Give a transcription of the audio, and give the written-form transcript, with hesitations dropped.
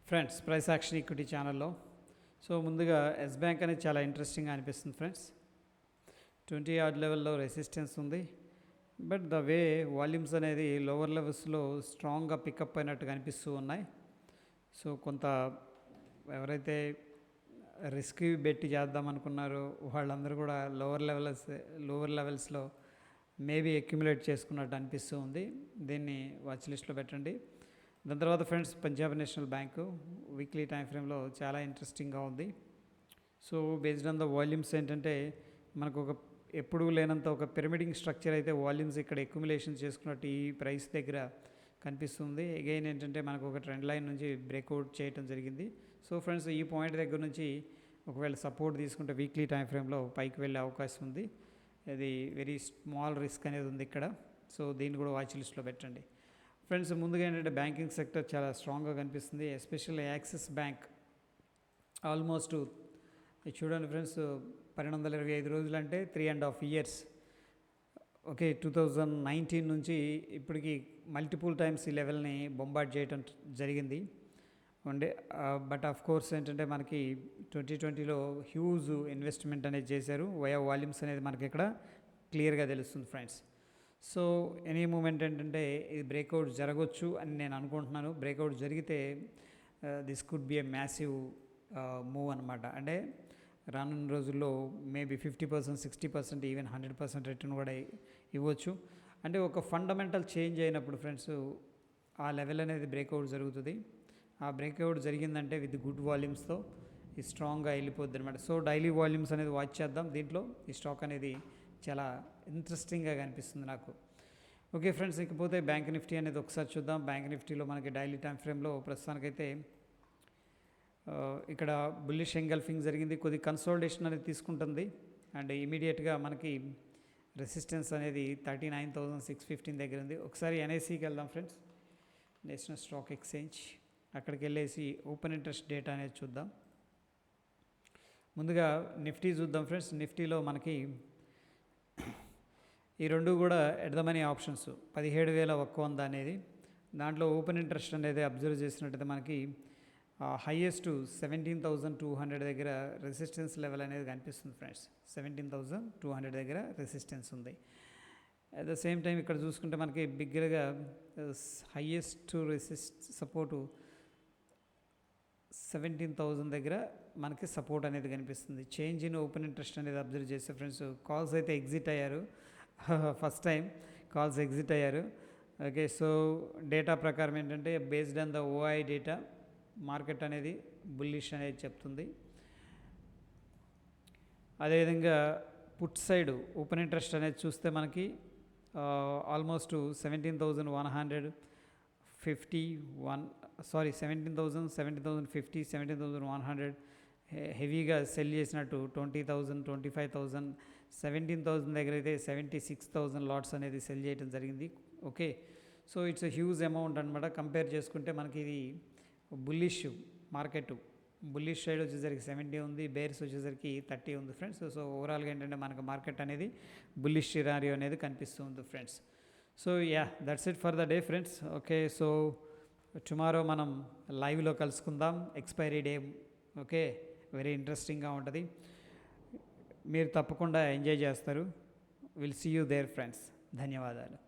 Friends price action equity ఛానల్లో ముందుగా yes bank అనేది చాలా ఇంట్రెస్టింగ్గా అనిపిస్తుంది ఫ్రెండ్స్. 20 ఆర్డ్ లెవెల్లో రెసిస్టెన్స్ ఉంది, బట్ ద వే వాల్యూమ్స్ అనేది లోవర్ లెవెల్స్లో స్ట్రాంగ్గా పికప్ అయినట్టుగా అనిపిస్తూ ఉన్నాయి. కొంత ఎవరైతే రిస్క్ పెట్టి చేద్దాం అనుకున్నారో వాళ్ళందరూ కూడా లోవర్ లెవెల్స్లో మేబీ అక్యుములేట్ చేసుకున్నట్టు అనిపిస్తూ ఉంది. దీన్ని వాచ్ లిస్ట్లో పెట్టండి. దాని తర్వాత friends Punjab national bank weekly time ఫ్రేమ్లో చాలా ఇంట్రెస్టింగ్గా ఉంది. బేస్డ్ ఆన్ ద వాల్యూమ్స్ ఏంటంటే మనకు ఎప్పుడూ లేనంత ఒక పిరమిడింగ్ స్ట్రక్చర్ అయితే వాల్యూమ్స్ ఇక్కడ అక్యుములేషన్ చేసుకున్నట్టు ఈ ప్రైస్ దగ్గర కనిపిస్తుంది. అగైన్ ఏంటంటే మనకు ఒక ట్రెండ్ లైన్ నుంచి బ్రేక్అవుట్ చేయడం జరిగింది. ఫ్రెండ్స్ ఈ పాయింట్ దగ్గర నుంచి ఒకవేళ సపోర్ట్ తీసుకుంటే వీక్లీ టైం ఫ్రేమ్లో పైకి వెళ్ళే అవకాశం ఉంది. ఇది వెరీ స్మాల్ రిస్క్ అనేది ఉంది ఇక్కడ. దీన్ని కూడా వాచ్ లిస్ట్లో పెట్టండి ఫ్రెండ్స్. ముందుగా ఏంటంటే బ్యాంకింగ్ సెక్టర్ చాలా స్ట్రాంగ్గా కనిపిస్తుంది. ఎస్పెషల్లీ యాక్సిస్ బ్యాంక్ ఆల్మోస్ట్ చూడండి ఫ్రెండ్స్, 1225 రోజులు అంటే 3.5 years. 2019 నుంచి ఇప్పటికి మల్టిపుల్ టైమ్స్ ఈ లెవెల్ని బొంబార్డ్ చేయడం జరిగింది. బట్ ఆఫ్ కోర్స్ ఏంటంటే మనకి 2020లో హ్యూజ్ ఇన్వెస్ట్మెంట్ అనేది చేశారు. వాల్యూమ్స్ అనేది మనకి ఇక్కడ క్లియర్గా తెలుస్తుంది ఫ్రెండ్స్. ఎనీ మూమెంట్ ఏంటంటే ఇది బ్రేక్అవుట్ జరగవచ్చు అని నేను అనుకుంటున్నాను. బ్రేక్అవుట్ జరిగితే this could be a massive move అనమాట. అంటే రానున్న రోజుల్లో మేబీ 50%, 60%, ఈవెన్ 100% రిటర్న్ కూడా ఇవ్వచ్చు. అంటే ఒక ఫండమెంటల్ చేంజ్ అయినప్పుడు ఫ్రెండ్స్ ఆ లెవెల్ అనేది బ్రేక్అవుట్ జరుగుతుంది. ఆ బ్రేక్అవుట్ జరిగిందంటే విత్ గుడ్ వాల్యూమ్స్తో ఈ స్ట్రాంగ్గా వెళ్ళిపోద్ది అనమాట. డైలీ వాల్యూమ్స్ అనేది వాచ్ చేద్దాం. దీంట్లో ఈ స్టాక్ అనేది చాలా ఇంట్రెస్టింగ్గా కనిపిస్తుంది నాకు. ఫ్రెండ్స్, ఇకపోతే బ్యాంక్ నిఫ్టీ అనేది ఒకసారి చూద్దాం. బ్యాంక్ నిఫ్టీలో మనకి డైలీ టైం ఫ్రేమ్లో ప్రస్తుతానికైతే ఇక్కడ బుల్లిష్ ఎంగల్ఫింగ్ జరిగింది. కొద్ది కన్సోలిడేషన్ అనేది తీసుకుంటుంది అండ్ ఇమీడియట్గా మనకి రెసిస్టెన్స్ అనేది 39,615 దగ్గర ఉంది. ఒకసారి ఎన్ఐసికి వెళ్దాం ఫ్రెండ్స్, నేషనల్ స్టాక్ ఎక్స్చేంజ్. అక్కడికి వెళ్ళేసి ఓపెన్ ఇంట్రెస్ట్ డేటా అనేది చూద్దాం. ముందుగా నిఫ్టీ చూద్దాం ఫ్రెండ్స్. నిఫ్టీలో మనకి ఈ రెండు కూడా ఎట్ ద మనీ ఆప్షన్స్ 17,100 అనేది. దాంట్లో ఓపెన్ ఇంట్రెస్ట్ అనేది అబ్జర్వ్ చేసినట్టయితే మనకి హైయెస్ట్ 17,200 దగ్గర రెసిస్టెన్స్ లెవెల్ అనేది కనిపిస్తుంది ఫ్రెండ్స్. 17,200 దగ్గర రెసిస్టెన్స్ ఉంది. అట్ ద సేమ్ టైం ఇక్కడ చూసుకుంటే మనకి బిగ్గరగా హైయెస్ట్ సపోర్టు 17,000 దగ్గర మనకి సపోర్ట్ అనేది కనిపిస్తుంది. చేంజ్ ఇన్ ఓపెన్ ఇంట్రెస్ట్ అనేది అబ్జర్వ్ చేస్తే ఫ్రెండ్స్ కాల్స్ అయితే ఎగ్జిట్ అయ్యారు. ఫస్ట్ టైం కాల్స్ ఎగ్జిట్ అయ్యారు. డేటా ప్రకారం ఏంటంటే based on the ఓఐ data market అనేది బుల్లిష్ అనేది చెప్తుంది. అదేవిధంగా పుట్ సైడ్ ఓపెన్ ఇంట్రెస్ట్ అనేది చూస్తే మనకి ఆల్మోస్ట్ 17,150, 17,100 హెవీగా సెల్ చేసినట్టు 20,000, 25,000, 17,000 దగ్గర అయితే 76,000 లాట్స్ అనేది సెల్ చేయడం జరిగింది. ఇట్స్ హ్యూజ్ అమౌంట్ అనమాట. కంపేర్ చేసుకుంటే మనకి ఇది బుల్లిష్ మార్కెట్. బుల్లిష్ సైడ్ వచ్చేసరికి 70 ఉంది, బేర్స్ వచ్చేసరికి 30 ఉంది ఫ్రెండ్స్. ఓవరాల్గా ఏంటంటే మనకు మార్కెట్ అనేది బుల్లిష్ సినారియో అనేది కనిపిస్తుంది friends. That's it for the day friends. Tomorrow మనం లైవ్లో కలుసుకుందాం. ఎక్స్పైరీ డే వెరీ ఇంట్రెస్టింగ్గా ఉంటుంది. మీరు తప్పకుండా ఎంజాయ్ చేస్తారు. Will see you there friends. ధన్యవాదాలు.